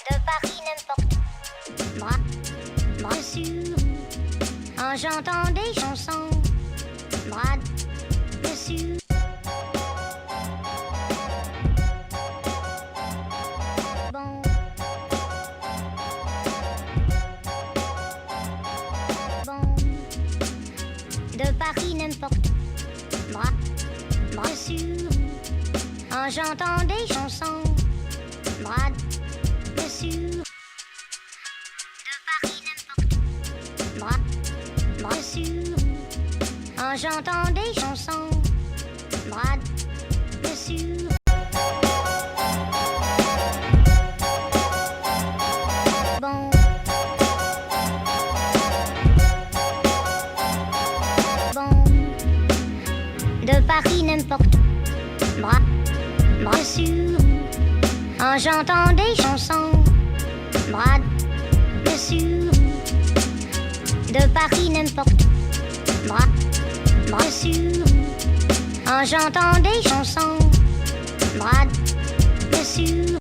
De Paris n'importe bras dessus, en chantant des chansons, bras dessus. Bon, bon, de Paris n'importe bras dessus, en chantant des chansons, bras dessus. De Paris n'importe bras dessus, en chantant des chansons, bras dessus. Bon, bon, de Paris n'importe bras dessus, en chantant des chansons, bras dessus. De Paris n'importe bras dessus, en chantant des chansons, bras dessus.